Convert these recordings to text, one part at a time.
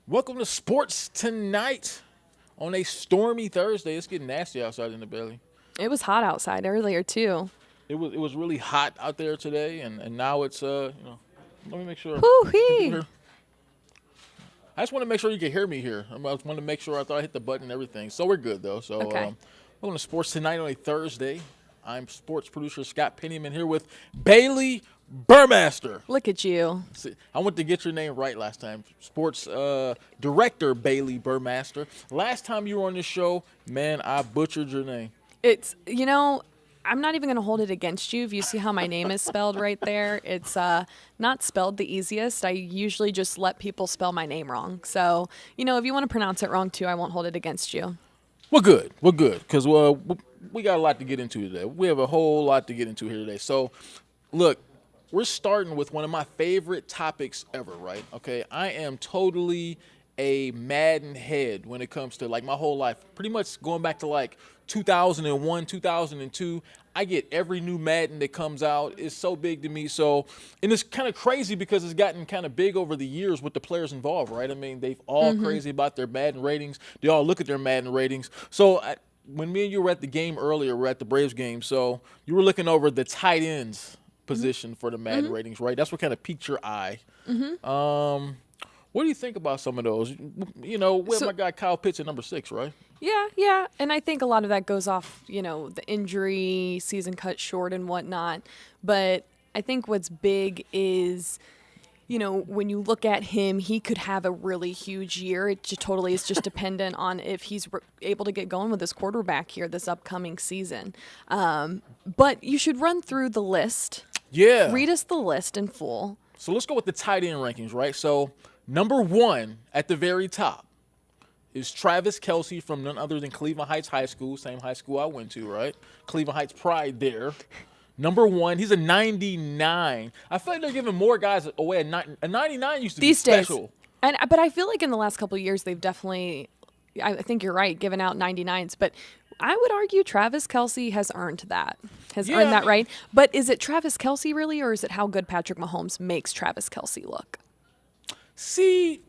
Welcome to Sports Tonight on a stormy Thursday. It's getting nasty outside in the belly. It was hot outside earlier too. It was really hot out there today, and now it's Let me make sure. Woo-hee. I just want to make sure you can hear me here. I just want to make sure I thought I hit the button and everything. So we're good though. So Okay. welcome to Sports Tonight on a Thursday. I'm sports producer Scott Pennyman here with Bailey Burmaster. Look at you. See, I went to get your name right last time. Sports director Bailey Burmaster. Last time you were on this show, man, I butchered your name. I'm not even going to hold it against you. If you see how my name is spelled right there, it's not spelled the easiest. I usually just let people spell my name wrong. So, if you want to pronounce it wrong too, I won't hold it against you. We're good. We're good because we got a lot to get into today. We have a whole lot to get into here today. So, look, we're starting with one of my favorite topics ever, right? Okay, I am totally a Madden head when it comes to like my whole life. Pretty much going back to like 2001, 2002. I get every new Madden that comes out. It's so big to me. So, and it's kind of crazy because it's gotten kind of big over the years with the players involved, right? I mean, they've all crazy about their Madden ratings. They all look at their Madden ratings. So, when me and you were at the game earlier, we're at the Braves game. So, you were looking over the tight ends position for the Madden ratings, right? That's what kind of piqued your eye. What do you think about some of those? We have my guy Kyle Pitts at number 6, right? Yeah. And I think a lot of that goes off, the injury, season cut short and whatnot. But I think what's big is, when you look at him, he could have a really huge year. It totally is just dependent on if he's able to get going with his quarterback here this upcoming season. But you should run through the list. Yeah. Read us the list in full. So let's go with the tight end rankings, right? So number 1 at the very top is Travis Kelce from none other than Cleveland Heights High School, same high school I went to, right? Cleveland Heights pride there. Number 1, he's a 99. I feel like they're giving more guys away. A 99 used to be special. But I feel like in the last couple of years, they've definitely, I think you're right, given out 99s. But I would argue Travis Kelce has earned that, earned that right. But is it Travis Kelce really, or is it how good Patrick Mahomes makes Travis Kelce look? See,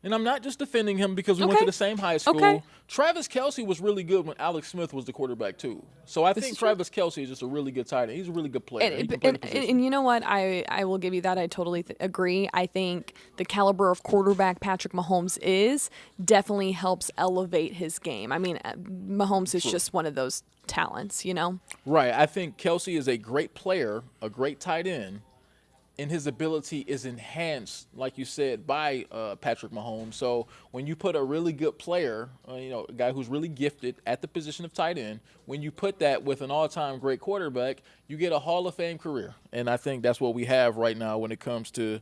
and I'm not just defending him because we went to the same high school. Okay. Travis Kelce was really good when Alex Smith was the quarterback too. So I think Travis Kelce is just a really good tight end. He's a really good player. And you know what? I will give you that. I totally agree. I think the caliber of quarterback Patrick Mahomes definitely helps elevate his game. I mean, Mahomes is just one of those talents, Right. I think Kelce is a great player, a great tight end. And his ability is enhanced, like you said, by Patrick Mahomes. So when you put a really good player, a guy who's really gifted at the position of tight end, when you put that with an all-time great quarterback, you get a Hall of Fame career. And I think that's what we have right now when it comes to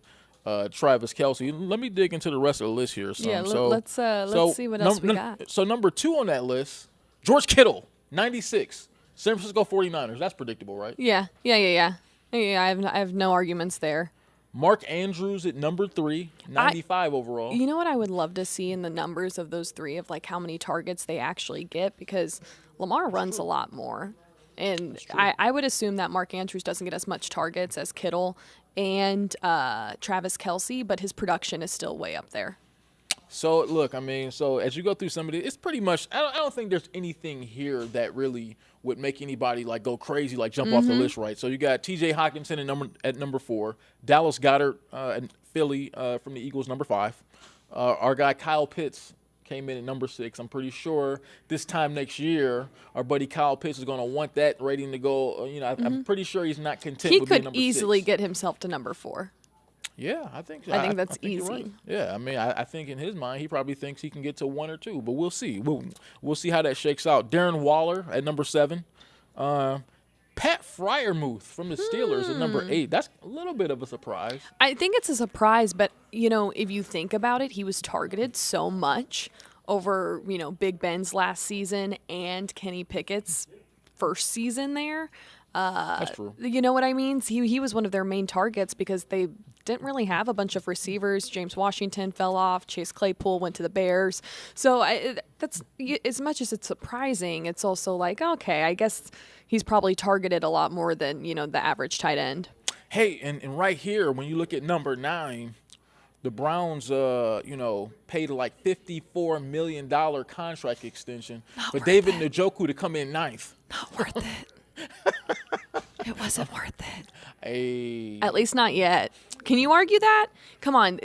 Travis Kelce. Let me dig into the rest of the list here. Yeah, let's see what else we got. So number 2 on that list, George Kittle, 96, San Francisco 49ers. That's predictable, right? Yeah. Yeah, I have no arguments there. Mark Andrews at number 3, 95 overall. You know what I would love to see in the numbers of those 3 of like how many targets they actually get, because Lamar runs a lot more. And I would assume that Mark Andrews doesn't get as much targets as Kittle and Travis Kelce, but his production is still way up there. So, look, as you go through some of it, it's pretty much, I don't think there's anything here that really would make anybody like go crazy, like jump off the list, right? So you got T.J. Hockenson at number 4, Dallas Goedert and Philly from the Eagles, number 5. Our guy Kyle Pitts came in at number 6. I'm pretty sure this time next year, our buddy Kyle Pitts is going to want that rating to go. I'm pretty sure he's not content with being number 6. He could easily get himself to number 4. Yeah, I think that's easy. Right. Yeah, I think in his mind he probably thinks he can get to 1 or 2, but we'll see. We'll see how that shakes out. Darren Waller at number 7, Pat Freiermuth from the Steelers at number 8. That's a little bit of a surprise. I think it's a surprise, but if you think about it, he was targeted so much over Big Ben's last season and Kenny Pickett's first season there. That's true. You know what I mean? He was one of their main targets because they didn't really have a bunch of receivers. James Washington fell off. Chase Claypool went to the Bears. So that's as much as it's surprising, it's also like, okay, I guess he's probably targeted a lot more than, the average tight end. Hey, and right here, when you look at number 9, the Browns, paid like $54 million contract extension for David Njoku to come in ninth. Not worth it. It wasn't worth it. Hey. At least not yet. Can you argue that? Come on.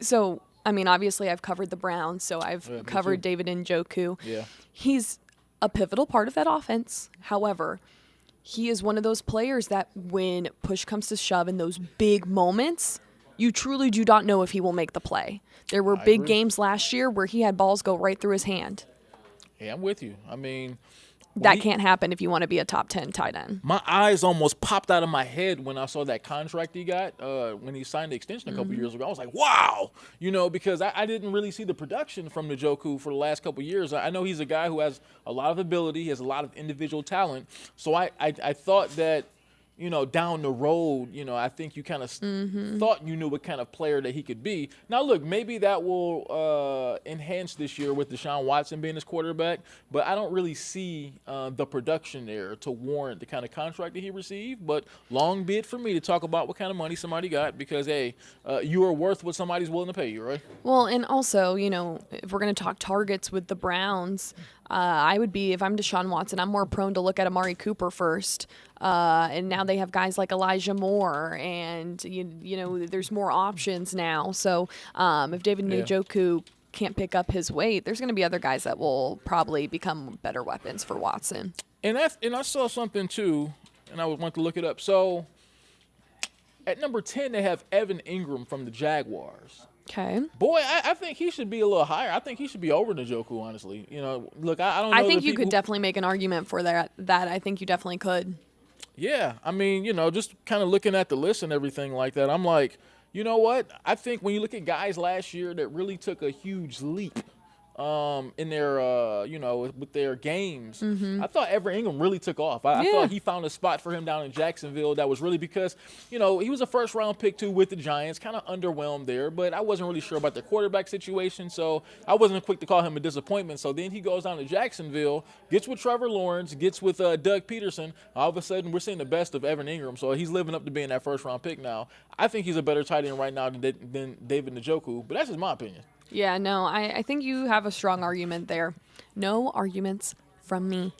So, I mean, obviously I've covered the Browns, so I've covered David Njoku. Yeah. He's a pivotal part of that offense. However, he is one of those players that when push comes to shove in those big moments, you truly do not know if he will make the play. There were big games last year where he had balls go right through his hand. Hey, I'm with you. I mean, that can't happen if you want to be a top 10 tight end. My eyes almost popped out of my head when I saw that contract he got when he signed the extension a couple years ago. I was like, wow, because I didn't really see the production from Njoku for the last couple years. I know he's a guy who has a lot of ability, he has a lot of individual talent. So I thought that, down the road, I think you kind of thought you knew what kind of player that he could be. Now, look, maybe that will enhance this year with Deshaun Watson being his quarterback, but I don't really see the production there to warrant the kind of contract that he received. But long be it for me to talk about what kind of money somebody got because, hey, you are worth what somebody's willing to pay you, right? Well, and also, if we're going to talk targets with the Browns, I would be, if I'm Deshaun Watson, I'm more prone to look at Amari Cooper first. And now they have guys like Elijah Moore, and there's more options now. So if David Njoku can't pick up his weight, there's going to be other guys that will probably become better weapons for Watson. And I saw something too, and I want to look it up. So at number 10, they have Evan Ingram from the Jaguars. Okay. Boy, I think he should be a little higher. I think he should be over Njoku, honestly. Look, I don't know. I think you could definitely make an argument for that. I think you definitely could. Yeah. I mean, just kind of looking at the list and everything like that, I'm like, you know what? I think when you look at guys last year that really took a huge leap in their, with their games, I thought Evan Ingram really took off. I thought he found a spot for him down in Jacksonville that was really because, he was a first-round pick, too, with the Giants, kind of underwhelmed there, but I wasn't really sure about the quarterback situation, so I wasn't quick to call him a disappointment. So then he goes down to Jacksonville, gets with Trevor Lawrence, gets with Doug Peterson. All of a sudden, we're seeing the best of Evan Ingram, so he's living up to being that first-round pick now. I think he's a better tight end right now than David Njoku, but that's just my opinion. Yeah, no, I think you have a strong argument there. No arguments from me.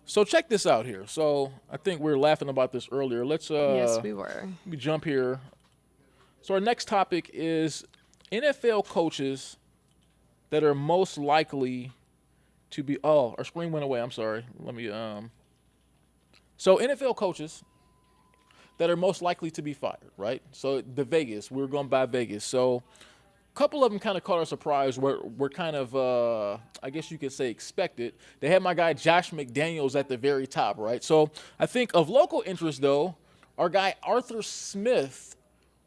So check this out here. So I think we were laughing about this earlier. Let's yes, we were. Let me jump here. So our next topic is NFL coaches that are most likely to be. Oh, our screen went away. I'm sorry. Let me. So NFL coaches that are most likely to be fired, right? So we're going by Vegas. So a couple of them kind of caught our surprise. We're kind of, I guess you could say, expected. They had my guy Josh McDaniels at the very top, right? So I think of local interest, though, our guy Arthur Smith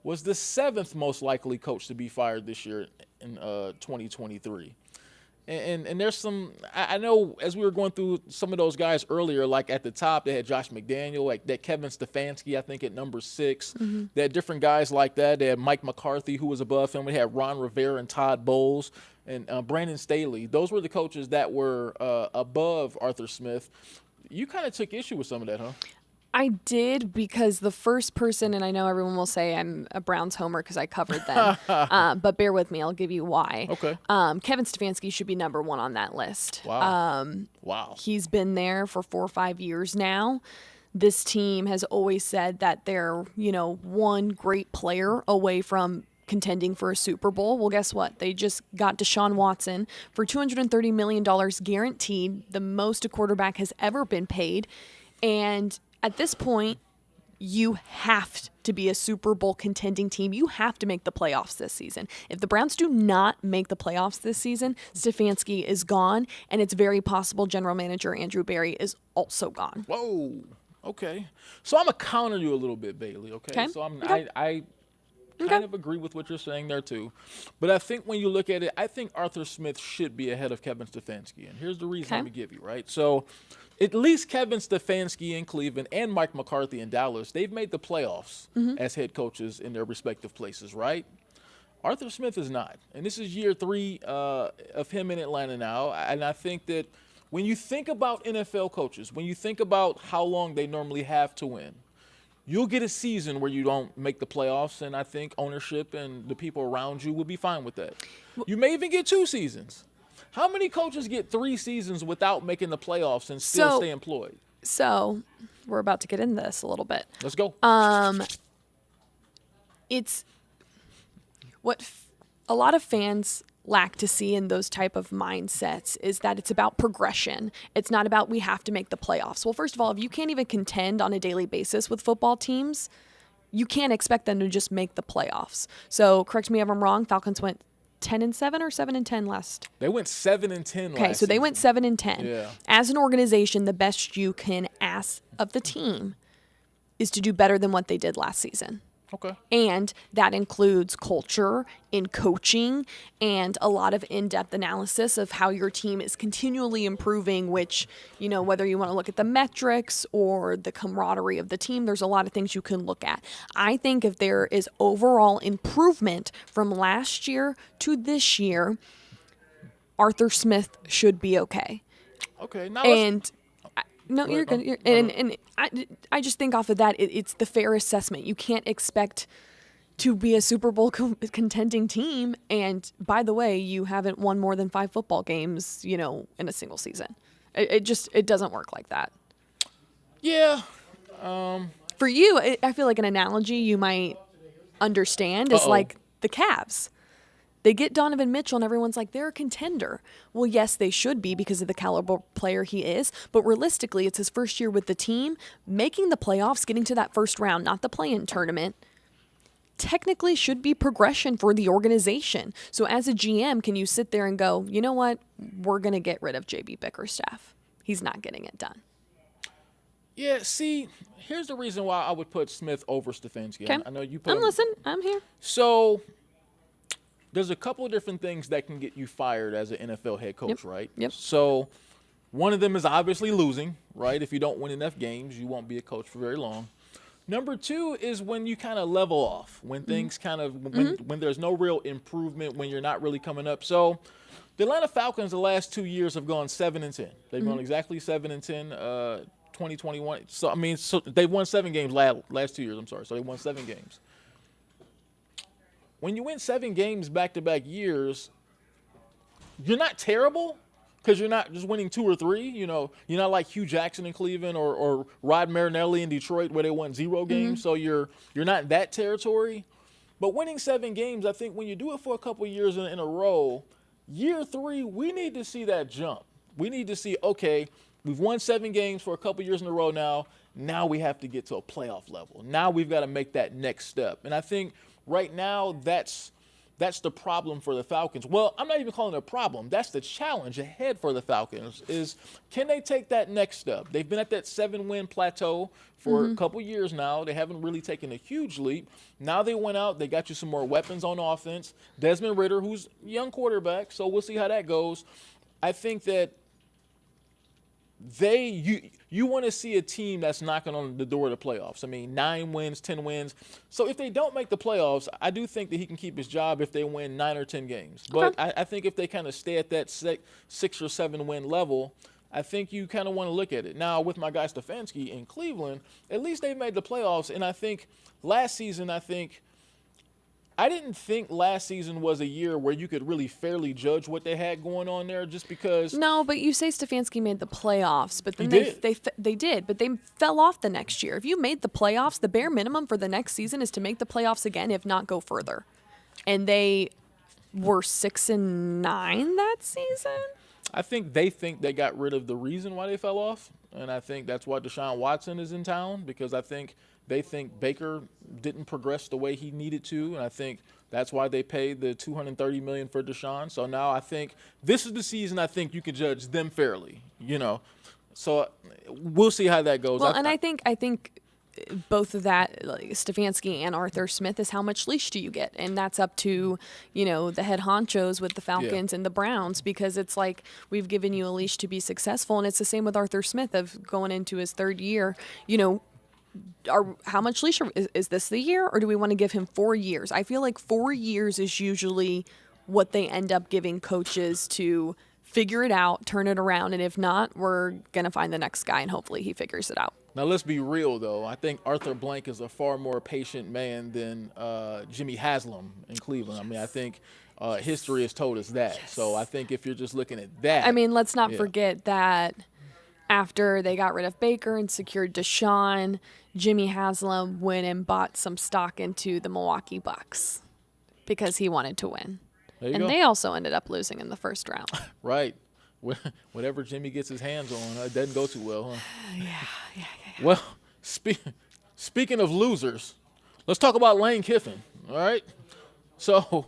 was the 7th most likely coach to be fired this year in 2023. And there's some, I know as we were going through some of those guys earlier, like at the top, they had Josh McDaniel, like that Kevin Stefanski, I think at number 6. They had different guys like that. They had Mike McCarthy, who was above him. We had Ron Rivera and Todd Bowles and Brandon Staley. Those were the coaches that were above Arthur Smith. You kind of took issue with some of that, huh? I did because the first person, and I know everyone will say I'm a Browns homer because I covered them, but bear with me, I'll give you why. Okay. Kevin Stefanski should be number 1 on that list. Wow. Wow. He's been there for 4 or 5 years now. This team has always said that they're, one great player away from contending for a Super Bowl. Well, guess what? They just got Deshaun Watson for $230 million guaranteed, the most a quarterback has ever been paid. And at this point, you have to be a Super Bowl contending team. You have to make the playoffs this season. If the Browns do not make the playoffs this season, Stefanski is gone, and it's very possible general manager Andrew Berry is also gone. Whoa. Okay. So I'm going to counter you a little bit, Bailey, okay? So I kind of agree with what you're saying there, too. But I think when you look at it, I think Arthur Smith should be ahead of Kevin Stefanski. And here's the reason let me give you, right? So at least Kevin Stefanski in Cleveland and Mike McCarthy in Dallas, they've made the playoffs as head coaches in their respective places, right? Arthur Smith is not. And this is year 3 of him in Atlanta now. And I think that when you think about NFL coaches, when you think about how long they normally have to win, you'll get a season where you don't make the playoffs, and I think ownership and the people around you will be fine with that. You may even get 2 seasons. How many coaches get 3 seasons without making the playoffs and still stay employed? So we're about to get into this a little bit. Let's go. It's what a lot of fans lack to see in those type of mindsets is that it's about progression. It's not about we have to make the playoffs. Well, first of all, if you can't even contend on a daily basis with football teams, you can't expect them to just make the playoffs. So correct me if I'm wrong, Falcons went 10-7 or 7-10 last. They went 7-10 Okay, so they went 7-10. Yeah. As an organization, the best you can ask of the team is to do better than what they did last season. Okay. And that includes culture in coaching and a lot of in-depth analysis of how your team is continually improving, which, you know, whether you want to look at the metrics or the camaraderie of the team, there's a lot of things you can look at. I think if there is overall improvement from last year to this year, Arthur Smith should be okay. Okay. Now No, you're good. And I just think off of that, it's the fair assessment. You can't expect to be a Super Bowl contending team. And by the way, you haven't won more than 5 football games, you know, in a single season. It doesn't work like that. Yeah. For you, I feel like an analogy you might understand is like the Cavs. They get Donovan Mitchell and everyone's like, they're a contender. Well, yes, they should be because of the caliber player he is. But realistically, it's his first year with the team. Making the playoffs, getting to that first round, not the play-in tournament, technically should be progression for the organization. So as a GM, can you sit there and go, you know what? We're going to get rid of JB Bickerstaff. He's not getting it done. Yeah, see, here's the reason why I would put Smith over Stefanski. Okay. I know you put I'm him. listening. I'm here. So there's a couple of different things that can get you fired as an NFL head coach, right? Yep. So one of them is obviously losing, right? If you don't win enough games, you won't be a coach for very long. Number 2 is when you kind of level off, when things kind of when there's no real improvement, when you're not really coming up. So the Atlanta Falcons the last 2 years have gone 7-10. They've gone exactly 7-10. 2021. So I mean, so they've won 7 games last 2 years. I'm sorry. So they won 7 games. When you win 7 games back-to-back years, you're not terrible because you're not just winning 2 or 3. You know, you're not like Hugh Jackson in Cleveland or Rod Marinelli in Detroit where they won 0 games. So you're not that territory. But winning 7 games, I think when you do it for a couple of years in a row, year 3, we need to see that jump. We need to see, okay, we've won 7 games for a couple of years in a row now. Now we have to get to a playoff level. Now we've got to make that next step. And I think right now, that's the problem for the Falcons. Well, I'm not even calling it a problem. That's the challenge ahead for the Falcons is can they take that next step? They've been at that 7-win plateau for a couple years now. They haven't really taken a huge leap. Now they went out. They got you some more weapons on offense. Desmond Ridder, who's a young quarterback, so we'll see how that goes. I think that you want to see a team that's knocking on the door of the playoffs. I mean, 9 wins, 10 wins. So if they don't make the playoffs, I do think that he can keep his job if they win 9 or 10 games. But I think if they kind of stay at that 6 or 7 win level, I think you kind of want to look at it. Now, with my guy Stefanski in Cleveland, at least they made the playoffs. And I think last season, I didn't think last season was a year where you could really fairly judge what they had going on there just because. No, but you say Stefanski made the playoffs, but then they did, but they fell off the next year. If you made the playoffs, the bare minimum for the next season is to make the playoffs again, if not go further. And they were 6-9 that season. I think they got rid of the reason why they fell off, and I think that's why Deshaun Watson is in town because I think they think Baker didn't progress the way he needed to, and I think that's why they paid the $230 million for Deshaun. So now I think this is the season I think you can judge them fairly, you know. So we'll see how that goes. Well, I think both of that, like Stefanski and Arthur Smith, is how much leash do you get, and that's up to the head honchos with the Falcons and the Browns because it's like we've given you a leash to be successful, and it's the same with Arthur Smith of going into his 3rd year, how much leash is this the year, or do we want to give him 4 years? I feel like 4 years is usually what they end up giving coaches to figure it out, turn it around, and if not, we're going to find the next guy, and hopefully he figures it out. Now let's be real though. I think Arthur Blank is a far more patient man than Jimmy Haslam in Cleveland. I mean, I think history has told us that. So I think if you're just looking at that, I mean, let's not yeah. forget that after they got rid of Baker and secured Deshaun, Jimmy Haslam went and bought some stock into the Milwaukee Bucks because he wanted to win. There you And go. they also ended up losing in the first round. Right. Whatever Jimmy gets his hands on, it doesn't go too well, huh? Yeah. Well, speaking of losers, let's talk about Lane Kiffin. All right. So,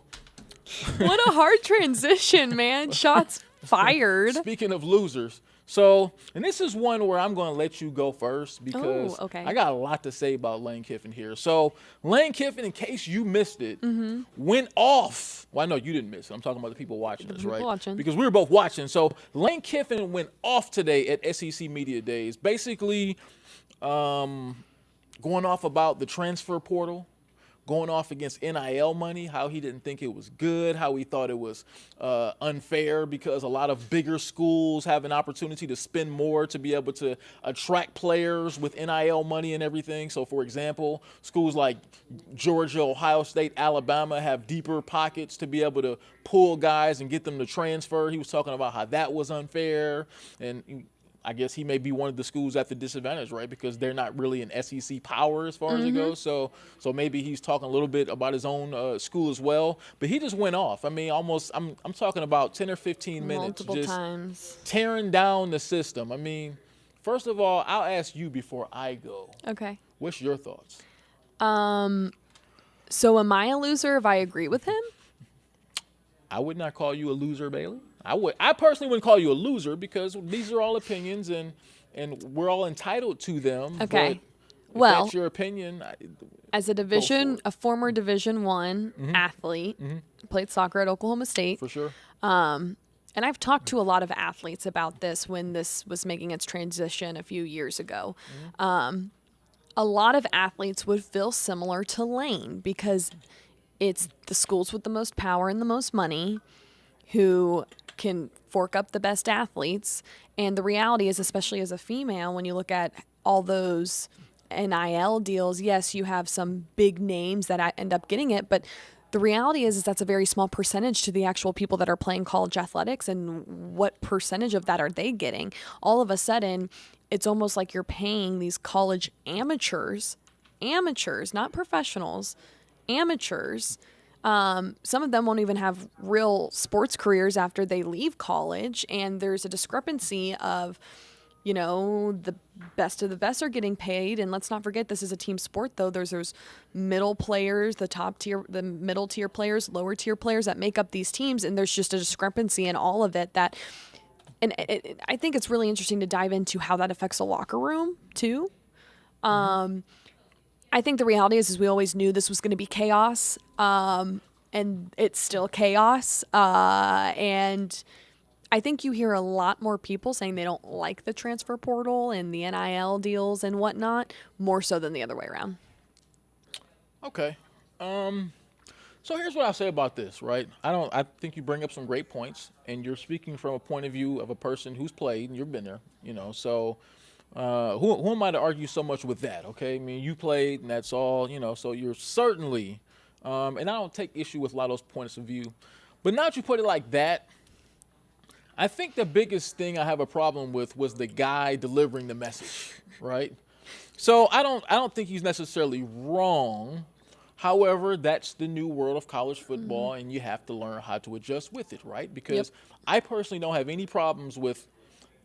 What a hard transition, man. Shots fired. speaking of losers, so, and this is one where I'm going to let you go first because okay. I got a lot to say about Lane Kiffin here. So, Lane Kiffin, in case you missed it, went off. Well, I know you didn't miss it. I'm talking about the people watching this, people right? watching. Because we were both watching. So, Lane Kiffin went off today at SEC Media Days, basically going off about the transfer portal, going off against NIL money, how he didn't think it was good, how he thought it was unfair because a lot of bigger schools have an opportunity to spend more to be able to attract players with NIL money and everything. So, for example, schools like Georgia, Ohio State, Alabama have deeper pockets to be able to pull guys and get them to transfer. He was talking about how that was unfair, and I guess he may be one of the schools at the disadvantage, right? Because they're not really an SEC power as far as it goes. So maybe he's talking a little bit about his own school as well. But he just went off. I mean, I'm talking about 10 or 15 minutes. Multiple just times. tearing down the system. I mean, first of all, I'll ask you before I go. Okay. What's your thoughts? So am I a loser if I agree with him? I would not call you a loser, Bailey. I personally wouldn't call you a loser because these are all opinions and we're all entitled to them. Okay. But Well, if that's your opinion. as a former Division I athlete, played soccer at Oklahoma State. For sure. And I've talked to a lot of athletes about this when this was making its transition a few years ago. A lot of athletes would feel similar to Lane because it's the schools with the most power and the most money who can fork up the best athletes. And the reality is, especially as a female, when you look at all those NIL deals, yes, you have some big names that end up getting it, but the reality is that's a very small percentage to the actual people that are playing college athletics, and what percentage of that are they getting? All of a sudden, it's almost like you're paying these college amateurs, not professionals, amateurs. Some of them won't even have real sports careers after they leave college, and there's a discrepancy of, the best of the best are getting paid. And let's not forget, this is a team sport, though. There's those middle players, the middle tier players, lower tier players that make up these teams, and there's just a discrepancy in all of it that, and I think it's really interesting to dive into how that affects a locker room too. I think the reality is we always knew this was going to be chaos, and it's still chaos. And I think you hear a lot more people saying they don't like the transfer portal and the NIL deals and whatnot, more so than the other way around. Okay. So here's what I'll say about this, right? I think you bring up some great points, and you're speaking from a point of view of a person who's played and you've been there, so who am I to argue so much with that? Okay. I mean, you played and that's all, so you're certainly, and I don't take issue with a lot of those points of view, but now that you put it like that, I think the biggest thing I have a problem with was the guy delivering the message, right? So I don't think he's necessarily wrong. However, that's the new world of college football, and you have to learn how to adjust with it, right? Because I personally don't have any problems with,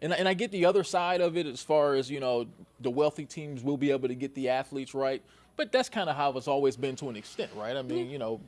and I get the other side of it as far as, the wealthy teams will be able to get the athletes, right? But that's kind of how it's always been to an extent, right? I mean,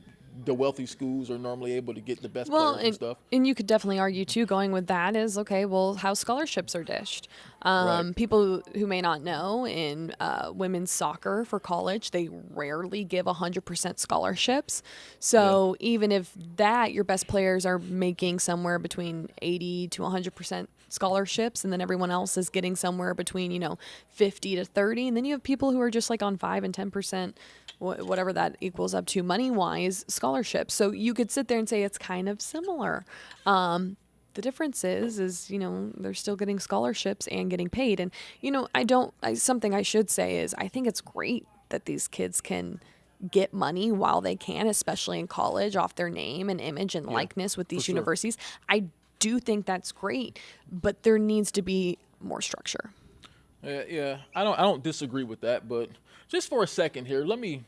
the wealthy schools are normally able to get the best players and stuff. And you could definitely argue, too, going with that is, okay, well, how scholarships are dished. Right. People who may not know, in women's soccer for college, they rarely give 100% scholarships. So even if your best players are making somewhere between 80 to 100% scholarships, and then everyone else is getting somewhere between, 50 to 30. And then you have people who are just like on 5 and 10%, whatever that equals up to money-wise, scholarships. So you could sit there and say it's kind of similar. the difference is, they're still getting scholarships and getting paid. And, something I should say is I think it's great that these kids can get money while they can, especially in college, off their name and image and likeness with these universities. I do think that's great, but there needs to be more structure. Yeah, I don't disagree with that, but just for a second here, let me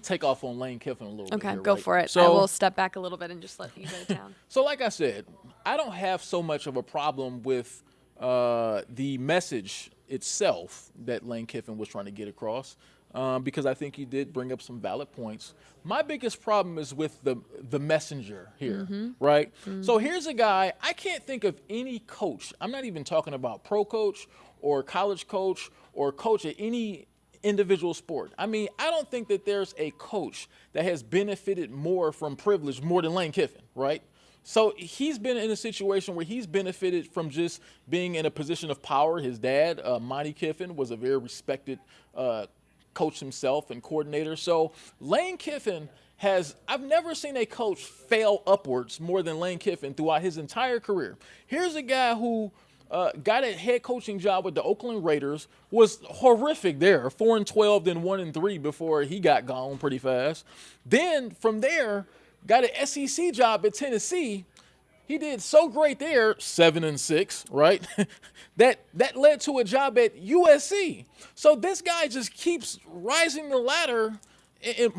take off on Lane Kiffin a little bit. Okay, here, go right? for it. So, I will step back a little bit and just let you go to town. So like I said, I don't have so much of a problem with the message itself that Lane Kiffin was trying to get across, because I think he did bring up some valid points. My biggest problem is with the messenger here, right? So here's a guy, I can't think of any coach. I'm not even talking about pro coach or college coach or coach at any individual sport. I mean, I don't think that there's a coach that has benefited more from privilege more than Lane Kiffin, right? So he's been in a situation where he's benefited from just being in a position of power. His dad, Monty Kiffin, was a very respected coach himself and coordinator. So Lane Kiffin I've never seen a coach fail upwards more than Lane Kiffin throughout his entire career. Here's a guy who got a head coaching job with the Oakland Raiders, was horrific there, 4-12, then 1-3 before he got gone pretty fast. Then from there, got an SEC job at Tennessee. He did so great there, 7-6, right? that led to a job at USC. So this guy just keeps rising the ladder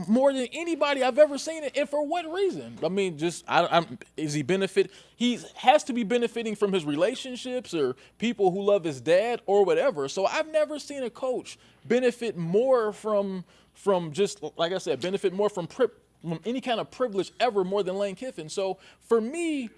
more than anybody I've ever seen it. And for what reason? I mean, is he benefit? He has to be benefiting from his relationships or people who love his dad or whatever. So I've never seen a coach benefit more from just, like I said, benefit more from any kind of privilege ever more than Lane Kiffin. So for me,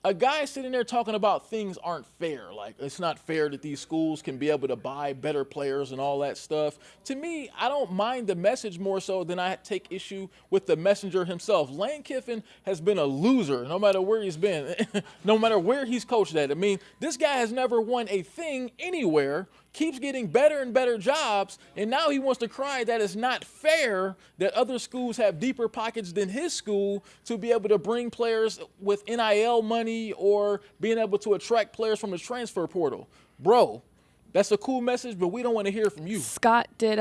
a guy sitting there talking about things aren't fair, like it's not fair that these schools can be able to buy better players and all that stuff. To me, I don't mind the message more so than I take issue with the messenger himself. Lane Kiffin has been a loser no matter where he's been, no matter where he's coached at. I mean, this guy has never won a thing anywhere, keeps getting better and better jobs, and now he wants to cry that it's not fair that other schools have deeper pockets than his school to be able to bring players with NIL money or being able to attract players from the transfer portal. Bro, that's a cool message, but we don't want to hear from you. Scott, did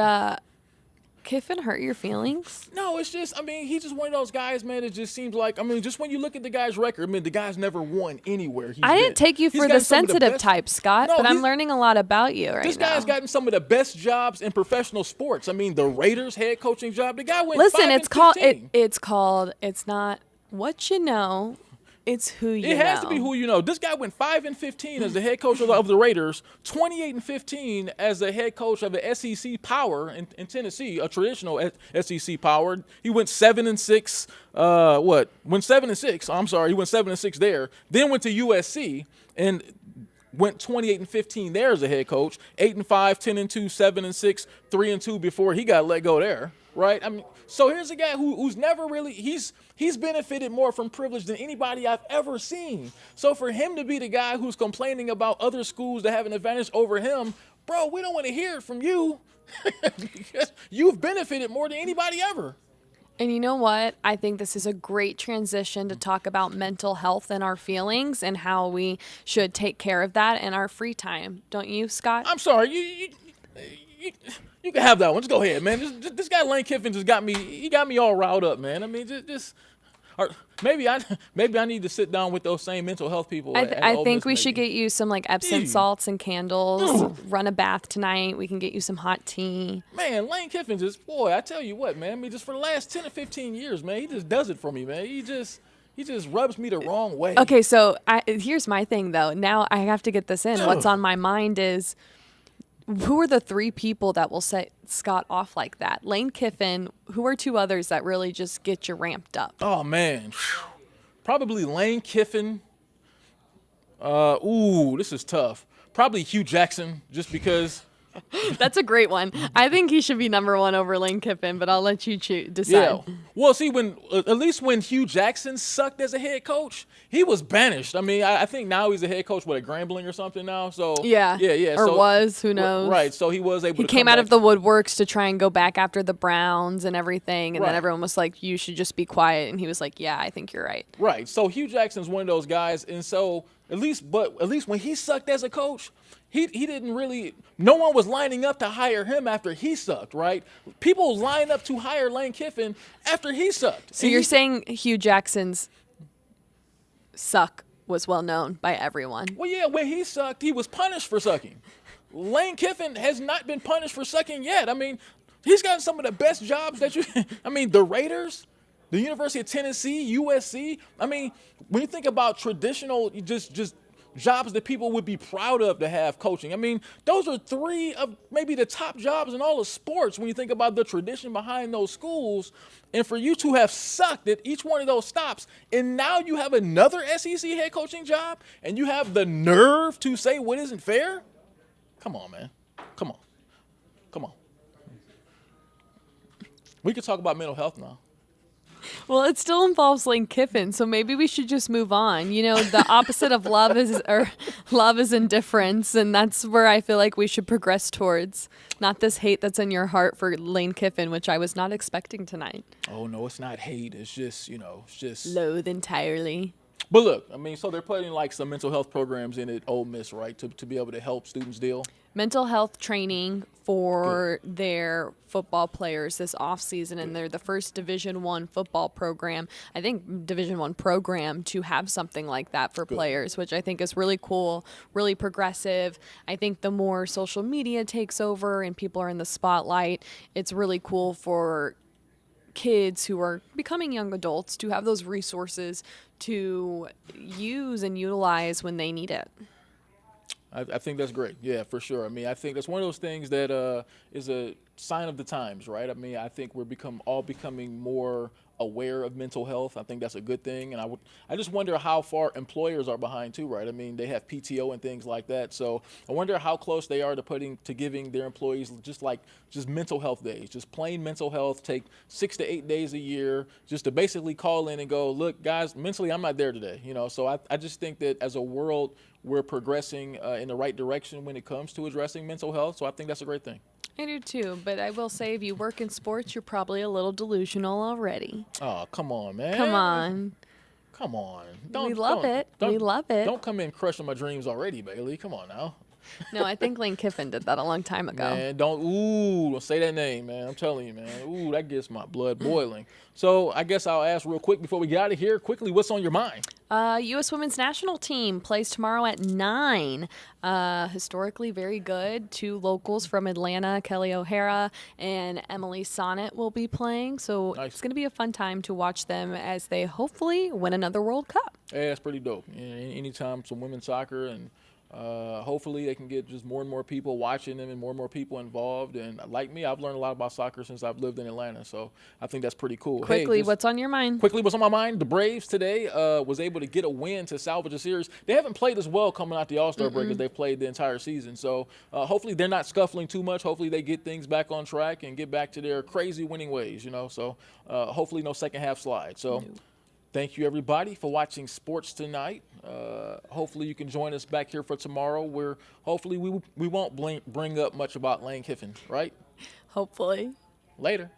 Kiffin hurt your feelings? No, it's just, I mean, he's just one of those guys, man. It just seems like, I mean, just when you look at the guy's record, I mean, the guy's never won anywhere. I didn't take you for the sensitive type, Scott, but I'm learning a lot about you right now. This guy's gotten some of the best jobs in professional sports. I mean, the Raiders head coaching job, the guy went 5-15. It's not what you know. It's who you know. It has to be who you know. This guy went 5-15 as the head coach of the Raiders, 28-15 as the head coach of the SEC Power in Tennessee, a traditional SEC Power. He went 7-6. Went 7-6. I'm sorry, he went 7-6 there. Then went to USC and went 28-15 there as a head coach. 8-5, 10-2, 7-6, 3-2 before he got let go there. Right? I mean, so here's a guy who's never really he's benefited more from privilege than anybody I've ever seen. So for him to be the guy who's complaining about other schools that have an advantage over him, bro, we don't want to hear it from you because you've benefited more than anybody ever. And you know what? I think this is a great transition to talk about mental health and our feelings and how we should take care of that in our free time. Don't you, Scott? I'm sorry. You can have that one. Just go ahead, man. This guy Lane Kiffin just got me. He got me all riled up, man. I mean, or maybe I need to sit down with those same mental health people. I think we should get you some like Epsom salts and candles. Run a bath tonight. We can get you some hot tea. Man, Lane Kiffin boy, I tell you what, man. I mean, just for the last 10 or 15 years, man, he just does it for me, man. He just rubs me the wrong way. Okay, so here's my thing though. Now I have to get this in. What's on my mind is, who are the three people that will set Scott off like that? Lane Kiffin. Who are two others that really just get you ramped up? Oh, man. Probably Lane Kiffin. This is tough. Probably Hugh Jackson, just because That's a great one. I think he should be number one over Lane Kiffin, but I'll let you decide. Yeah. Well, see, when at least when Hugh Jackson sucked as a head coach, he was banished. I mean, I think now he's a head coach with a Grambling or something now. So Yeah. yeah. Or so, was, who knows? Right. So he was able. He to came come out of back. the woodworks to try and go back after the Browns and everything, and Right. then everyone was like, "You should just be quiet," and he was like, "Yeah, I think you're right." Right. So Hugh Jackson's one of those guys, and so at least when he sucked as a coach, he didn't really. No one was lining up to hire him after he sucked. Right. People lined up to hire Lane Kiffin after he sucked. So And you're he- saying Hugh Jackson's suck was well known by everyone? Well, yeah, when he sucked, he was punished for sucking. Lane Kiffin has not been punished for sucking yet. I mean, he's gotten some of the best jobs that you. I mean, the Raiders, the University of Tennessee, USC. I mean, when you think about traditional, just jobs that people would be proud of to have coaching. I mean, those are three of maybe the top jobs in all of sports when you think about the tradition behind those schools. And for you to have sucked at each one of those stops, and now you have another SEC head coaching job, and you have the nerve to say what isn't fair? Come on, man. Come on. We could talk about mental health now. Well, it still involves Lane Kiffin, so maybe we should just move on. You know, the opposite of love is indifference, and that's where I feel like we should progress towards. Not this hate that's in your heart for Lane Kiffin, which I was not expecting tonight. Oh no, it's not hate. It's just it's just. Loathe entirely. But look, I mean, so they're putting like some mental health programs in at Ole Miss, right, to be able to help students deal. Mental health training for their football players this offseason, and they're the first Division I football program, I think Division I program, to have something like that for players, which I think is really cool, really progressive. I think the more social media takes over and people are in the spotlight, it's really cool for kids who are becoming young adults to have those resources to use and utilize when they need it. I think that's great. Yeah, for sure. I mean, I think that's one of those things that is a sign of the times, right? I mean, I think we're becoming more aware of mental health. I think that's a good thing, and I just wonder how far employers are behind too, right? I mean, they have PTO and things like that, so I wonder how close they are to giving their employees just mental health days, just plain mental health. Take 6 to 8 days a year, just to basically call in and go, look, guys, mentally I'm not there today, So I just think that as a world we're progressing in the right direction when it comes to addressing mental health. So I think that's a great thing. I do too, but I will say if you work in sports, you're probably a little delusional already. Oh, come on, man. Come on. Come on. We love it. Don't come in crushing my dreams already, Bailey. Come on now. No, I think Lane Kiffin did that a long time ago. Man, don't say that name, man. I'm telling you, man. Ooh, that gets my blood boiling. So I guess I'll ask real quick before we get out of here, quickly, what's on your mind? U.S. women's national team plays tomorrow at 9. Historically very good. 2 locals from Atlanta, Kelly O'Hara and Emily Sonnet will be playing. So Nice. It's going to be a fun time to watch them as they hopefully win another World Cup. Yeah, that's pretty dope. Anytime some women's soccer, and hopefully they can get just more and more people watching them and more people involved. And like me, I've learned a lot about soccer since I've lived in Atlanta. So I think that's pretty cool. Quickly, Hey, what's on your mind? Quickly, what's on my mind? The Braves today was able to get a win to salvage a series. They haven't played as well coming out the All-Star break as they've played the entire season. So hopefully they're not scuffling too much. Hopefully they get things back on track and get back to their crazy winning ways, So hopefully no second half slide. So thank you, everybody, for watching sports tonight. Hopefully you can join us back here for tomorrow, where hopefully we won't bring up much about Lane Kiffin, right? Hopefully. Later.